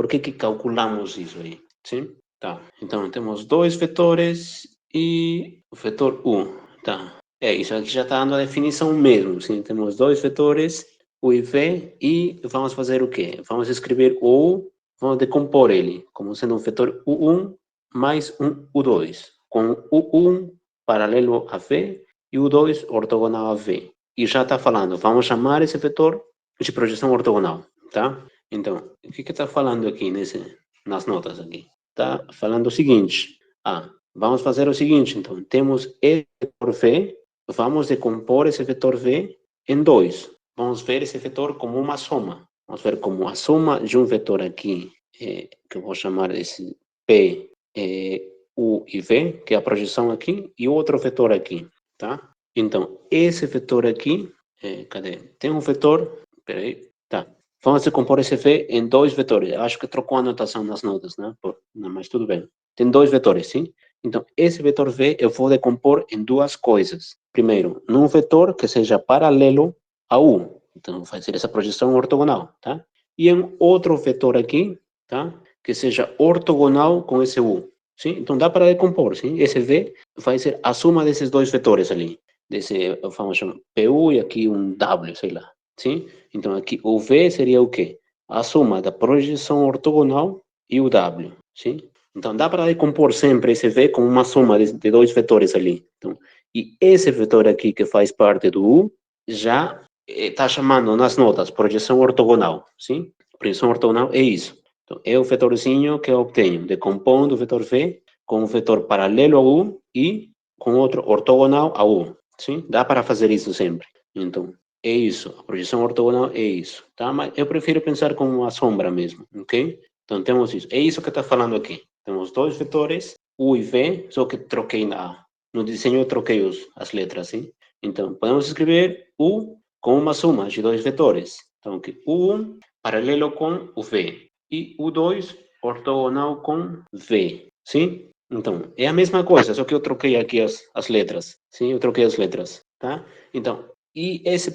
que calculamos isso aí? Sim? Tá. Então temos dois vetores e o vetor U. Tá. Isso aqui já está dando a definição mesmo. Sim? Temos dois vetores, U e V, e vamos fazer o quê? Vamos escrever o U, vamos decompor ele como sendo um vetor U1 mais um U2, com U1 paralelo a V e U2 ortogonal a V. E já está falando, vamos chamar esse vetor de projeção ortogonal, tá? Então, o que está falando aqui nas notas aqui? Está falando o seguinte, vamos fazer o seguinte, então, temos esse vetor V, vamos decompor esse vetor V em dois. Vamos ver esse vetor como uma soma. Vamos ver como a soma de um vetor aqui, que eu vou chamar esse P, U e V, que é a projeção aqui, e outro vetor aqui, tá? Então, esse vetor aqui, cadê? Tem um vetor, peraí, tá. Vamos decompor esse V em dois vetores. Eu acho que trocou a anotação nas notas, né? Não, mas tudo bem. Tem dois vetores, sim? Então, esse vetor V eu vou decompor em duas coisas. Primeiro, num vetor que seja paralelo a U. Então, vai ser essa projeção ortogonal, tá? E em outro vetor aqui, tá? Que seja ortogonal com esse U. Sim? Então, dá para decompor, sim? Esse V vai ser a soma desses dois vetores ali. Desse, vamos chamar PU e aqui um W, sei lá. Sim? Então, aqui o V seria o quê? A soma da projeção ortogonal e o W. Sim? Então, dá para decompor sempre esse V com uma soma de dois vetores ali. Então, e esse vetor aqui que faz parte do U, já está chamando nas notas projeção ortogonal. Sim? Projeção ortogonal é isso. Então, é o vetorzinho que eu obtenho, decompondo o vetor V com um vetor paralelo ao U e com outro ortogonal ao U. Sim? Dá para fazer isso sempre. Então, é isso. A projeção ortogonal é isso. Tá? Mas eu prefiro pensar como uma sombra mesmo. Ok? Então, temos isso. É isso que está falando aqui. Temos dois vetores, U e V, só que troquei no desenho eu troquei as letras. Sim? Então, podemos escrever U com uma soma de dois vetores. Então, aqui, U1 paralelo com o V e U2 ortogonal com V, sim? Então, é a mesma coisa, só que eu troquei aqui as letras, sim? Eu troquei as letras, tá? Então, e esse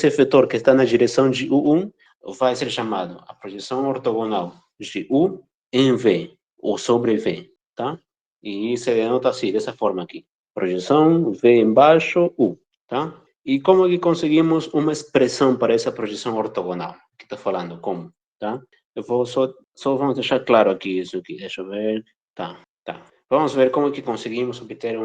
vetor que está na direção de U1 vai ser chamado a projeção ortogonal de U em V, ou sobre V, tá? E se denota assim, dessa forma aqui. Projeção V embaixo, U, tá? E como que conseguimos uma expressão para essa projeção ortogonal? Que está falando como, tá? Eu vou só vamos deixar claro aqui isso aqui. Deixa eu ver. Tá. Vamos ver como que conseguimos obter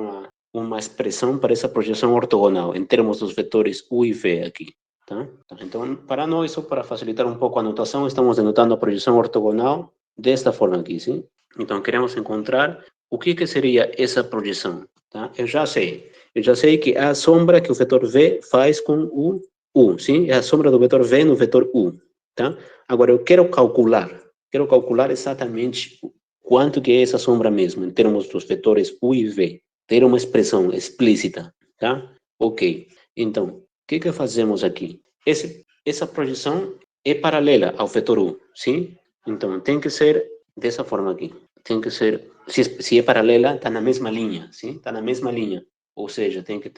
uma expressão para essa projeção ortogonal em termos dos vetores U e V aqui, tá? Então, para nós, só para facilitar um pouco a notação, estamos denotando a projeção ortogonal desta forma aqui, sim? Então, queremos encontrar o que seria essa projeção, tá? Eu já sei que é a sombra que o vetor V faz com o U, sim? É a sombra do vetor V no vetor U, tá? Agora, eu quero calcular exatamente quanto que é essa sombra mesmo, em termos dos vetores U e V. Ter uma expressão explícita, tá? Ok. Então, o que fazemos aqui? Essa projeção é paralela ao vetor U, sim? Então, tem que ser dessa forma aqui. Tem que ser, se é paralela, está na mesma linha, sim? Está na mesma linha. Ou seja, tem que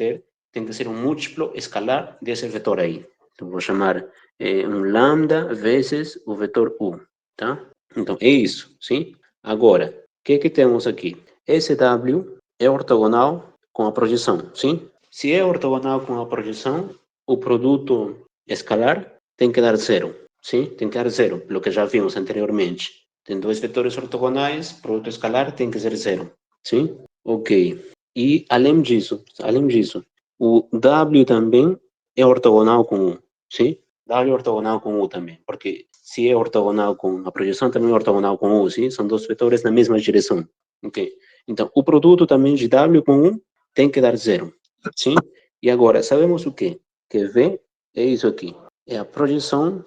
ser um múltiplo escalar desse vetor aí. Então, vou chamar um lambda vezes o vetor U, tá? Então, é isso, sim? Agora, o que temos aqui? Esse W é ortogonal com a projeção, sim? Se é ortogonal com a projeção, o produto escalar tem que dar zero, sim? Tem que dar zero, pelo que já vimos anteriormente. Tem dois vetores ortogonais, produto escalar tem que ser zero, sim? Ok. E além disso, o W também é ortogonal com U, sim? W é ortogonal com U também, porque se é ortogonal com a projeção, também é ortogonal com U, sim? São dois vetores na mesma direção, ok? Então, o produto também de W com U tem que dar zero, sim? E agora, sabemos o quê? Que V é isso aqui. É a projeção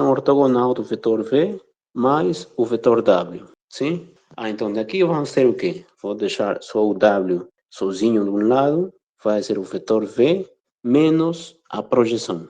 ortogonal do vetor V mais o vetor W, sim? Então daqui vamos ter o quê? Vou deixar só o W sozinho de um lado, vai ser o vetor V menos a projeção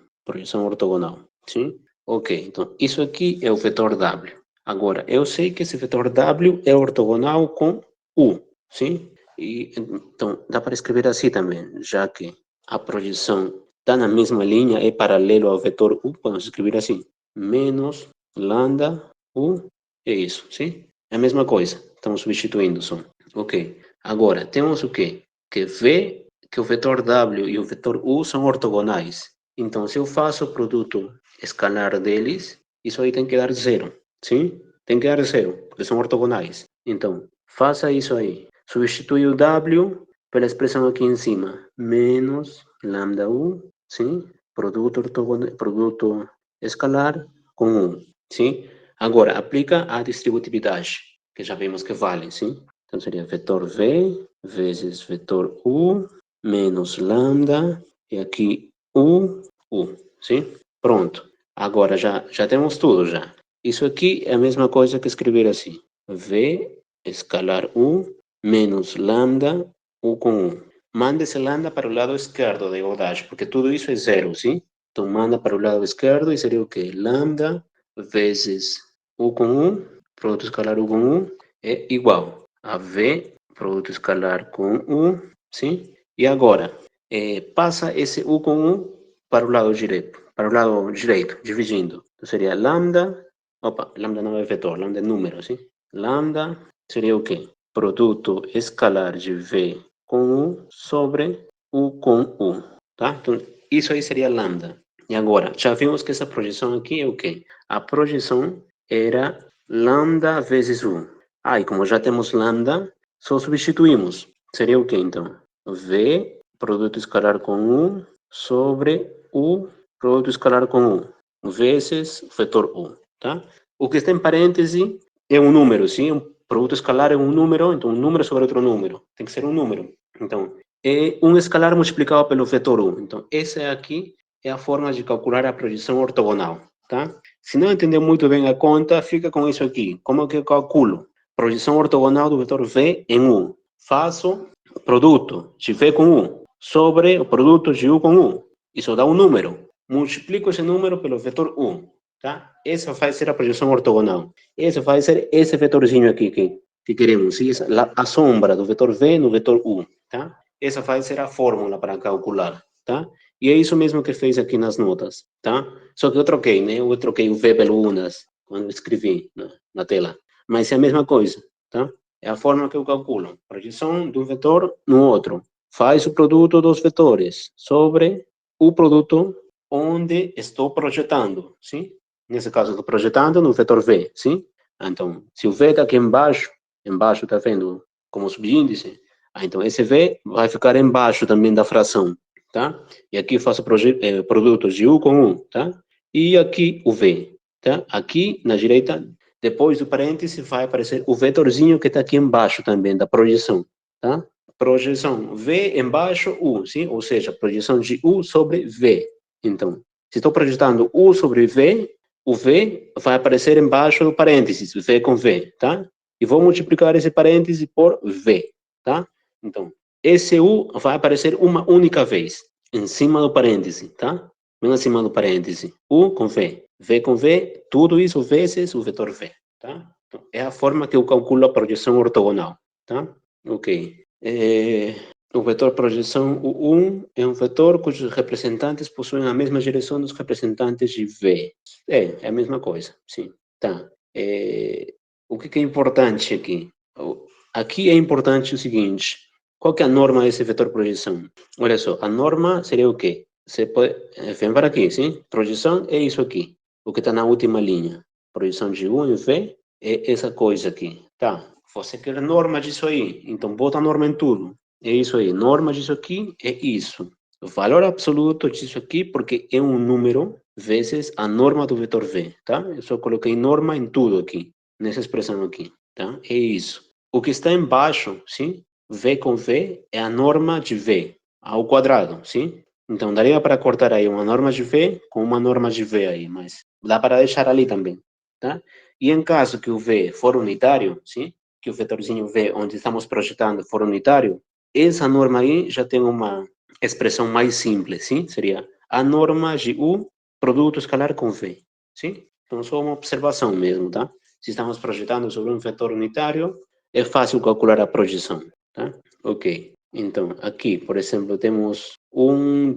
ortogonal, sim? Ok, então isso aqui é o vetor W. Agora, eu sei que esse vetor W é ortogonal com U, sim? E, então, dá para escrever assim também, já que a projeção está na mesma linha, é paralelo ao vetor U, podemos escrever assim, menos lambda U, é isso, sim? É a mesma coisa, estamos substituindo só. Ok, agora, temos o quê? Que o vetor W e o vetor U são ortogonais. Então, se eu faço o produto escalar deles, isso aí tem que dar zero, sim? Tem que dar zero, porque são ortogonais. Então, faça isso aí. Substitui o W pela expressão aqui em cima, menos lambda U, sim? Produto escalar com 1, sim? Agora, aplica a distributividade, que já vimos que vale, sim? Então, seria vetor V vezes vetor U menos lambda, e aqui U, sim? Pronto. Agora, já temos tudo, já. Isso aqui é a mesma coisa que escrever assim. V escalar U menos lambda U com 1. Manda esse lambda para o lado esquerdo da igualdade, porque tudo isso é zero, sim? Então, manda para o lado esquerdo e seria o quê? Lambda vezes U com 1, produto escalar U com 1, é igual a V, produto escalar com 1, sim? E agora, passa esse U com 1 para o lado direito, dividindo. Então, seria lambda, lambda não é vetor, lambda é número, sim? Lambda seria o quê? Produto escalar de V com U sobre U com U, tá? Então, isso aí seria lambda. E agora, já vimos que essa projeção aqui é o quê? A projeção era lambda vezes U. E como já temos lambda, só substituímos. Seria o quê, então? V, produto escalar com U, sobre U, produto escalar com U, vezes vetor U, tá? O que está em parêntese é um número, sim? Um produto escalar é um número, então um número sobre outro número. Tem que ser um número. Então, é um escalar multiplicado pelo vetor U. Então, essa aqui é a forma de calcular a projeção ortogonal, tá? Se não entendeu muito bem a conta, fica com isso aqui. Como é que eu calculo? Projeção ortogonal do vetor V em U. Faço o produto de V com U sobre o produto de U com U. Isso dá um número. Multiplico esse número pelo vetor U, tá? Essa vai ser a projeção ortogonal. Esse vai ser esse vetorzinho aqui que queremos. A sombra do vetor V no vetor U, tá? Essa vai ser a fórmula para calcular, tá? E é isso mesmo que fez aqui nas notas, tá? Só que eu troquei, né? Eu troquei o V pelo U quando eu escrevi na tela. Mas é a mesma coisa, tá? É a forma que eu calculo. Projeção de um vetor no outro. Faz o produto dos vetores sobre o produto onde estou projetando, sim? Nesse caso, estou projetando no vetor V, sim? Então, se o V está aqui embaixo está vendo como subíndice, então esse V vai ficar embaixo também da fração, tá? E aqui eu faço produtos de U com U, tá? E aqui o V, tá? Aqui na direita, depois do parêntese, vai aparecer o vetorzinho que está aqui embaixo também, da projeção, tá? Projeção V embaixo U, sim? Ou seja, projeção de U sobre V. Então, se estou projetando U sobre V, o V vai aparecer embaixo do parênteses, V com V, tá? E vou multiplicar esse parêntese por V, tá? Então, esse U vai aparecer uma única vez, em cima do parêntese, tá? Bem acima do parêntese. U com V com V, tudo isso vezes o vetor V, tá? Então, é a forma que eu calculo a projeção ortogonal, tá? Ok. O vetor projeção U1 é um vetor cujos representantes possuem a mesma direção dos representantes de V. É a mesma coisa, sim. Tá. O que é importante aqui? Aqui é importante o seguinte, qual que é a norma desse vetor projeção? Olha só, a norma seria o quê? Você pode, vem para aqui, sim? Projeção é isso aqui, o que está na última linha. Projeção de U em V é essa coisa aqui, tá? Você quer norma disso aí, então bota a norma em tudo. É isso aí, norma disso aqui é isso. O valor absoluto disso aqui, porque é um número vezes a norma do vetor V, tá? Eu só coloquei norma em tudo aqui, nessa expressão aqui, tá? É isso. O que está embaixo, sim? V com V é a norma de V ao quadrado, sim? Então, daria para cortar aí uma norma de V com uma norma de V aí, mas dá para deixar ali também, tá? E em caso que o V for unitário, sim? Que o vetorzinho V, onde estamos projetando, for unitário, essa norma aí já tem uma expressão mais simples, sim? Seria a norma de U produto escalar com V, sim? Então, só uma observação mesmo, tá? Se estamos projetando sobre um vetor unitário, é fácil calcular a projeção, tá? Ok. Então, aqui, por exemplo, temos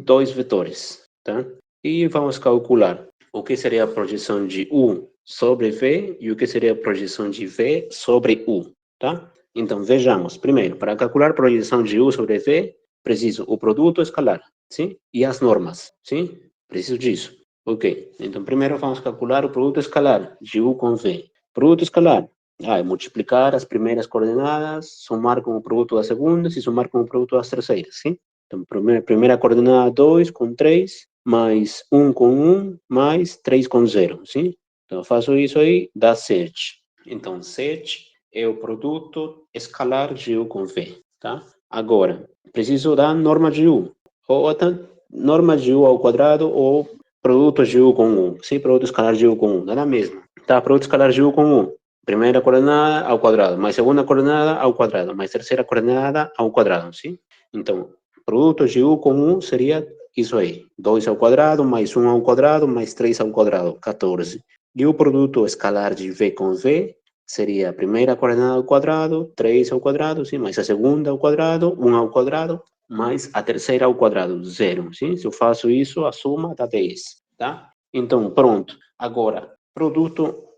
dois vetores, tá? E vamos calcular o que seria a projeção de U sobre V e o que seria a projeção de V sobre U, tá? Então, vejamos. Primeiro, para calcular a projeção de U sobre V, preciso o produto escalar, sim? E as normas, sim? Preciso disso. Ok. Então, primeiro vamos calcular o produto escalar de U com V. Produto escalar. É multiplicar as primeiras coordenadas, somar com o produto das segundas e somar com o produto das terceiras, sim? Então, primeira coordenada 2 com 3, mais 1 com 1, mais 3 com 0, sim? Então, eu faço isso aí, dá 7. Então, 7 é o produto escalar de U com V, tá? Agora, preciso da norma de U, ou até norma de U ao quadrado, ou produto de U com U, sim? Produto escalar de U com U, dá na mesma, tá? Produto escalar de U com U. Primeira coordenada ao quadrado, mais segunda coordenada ao quadrado, mais terceira coordenada ao quadrado, sim? Então, produto de U com U seria isso aí. 2 ao quadrado, mais 1 ao quadrado, mais 3 ao quadrado, 14. E o produto escalar de V com V seria a primeira coordenada ao quadrado, 3 ao quadrado, sim? Mais a segunda ao quadrado, 1 ao quadrado, mais a terceira ao quadrado, 0, sim? Se eu faço isso, a soma dá 10, tá? Então, pronto. Agora, produto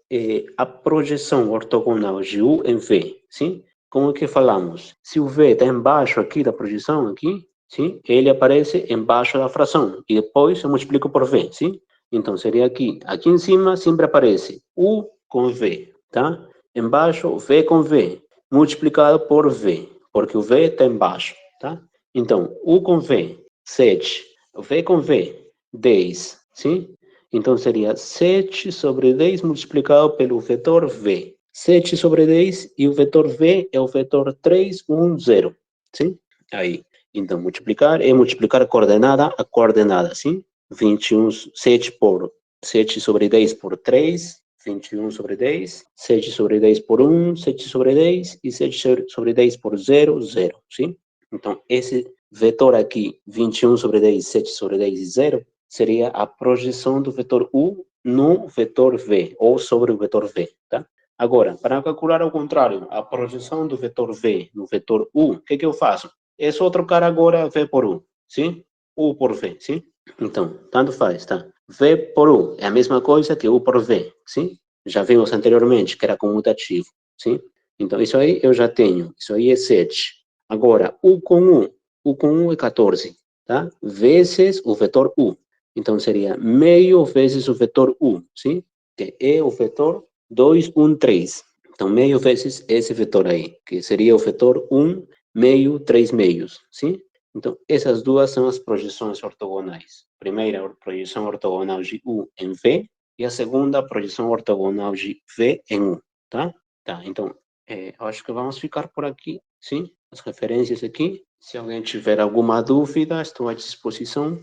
a projeção ortogonal de U em V, sim? Como que falamos? Se o V está embaixo aqui da projeção, aqui, sim? Ele aparece embaixo da fração, e depois eu multiplico por V, sim? Então, seria aqui. Aqui em cima sempre aparece U com V, tá? Embaixo, V com V, multiplicado por V, porque o V está embaixo, tá? Então, U com V, 7. V com V, 10, sim? Então, seria 7 sobre 10 multiplicado pelo vetor V. 7 sobre 10 e o vetor V é o vetor 3, 1, 0. Sim? Aí. Então, multiplicar é multiplicar coordenada a coordenada, sim? 21, 7 por 7 sobre 10 por 3, 21 sobre 10, 7 sobre 10 por 1, 7 sobre 10 e 7 sobre 10 por 0, 0, sim? Então, esse vetor aqui, 21 sobre 10, 7 sobre 10 e 0, seria a projeção do vetor U no vetor V, ou sobre o vetor V, tá? Agora, para calcular ao contrário, a projeção do vetor V no vetor U, o que eu faço? É só trocar agora V por U, sim? U por V, sim? Então, tanto faz, tá? V por U é a mesma coisa que U por V, sim? Já vimos anteriormente que era comutativo, sim? Então, isso aí eu já tenho. Isso aí é 7. Agora, U com 1 é 14, tá? Vezes o vetor U. Então, seria meio vezes o vetor U, sim? Que é o vetor 2, 1, 3. Então, meio vezes esse vetor aí, que seria o vetor 1, meio, 3 meios, sim? Então, essas duas são as projeções ortogonais. Primeira projeção ortogonal de U em V e a segunda projeção ortogonal de V em U, tá? Tá, então, eu acho que vamos ficar por aqui, sim? As referências aqui. Se alguém tiver alguma dúvida, estou à disposição.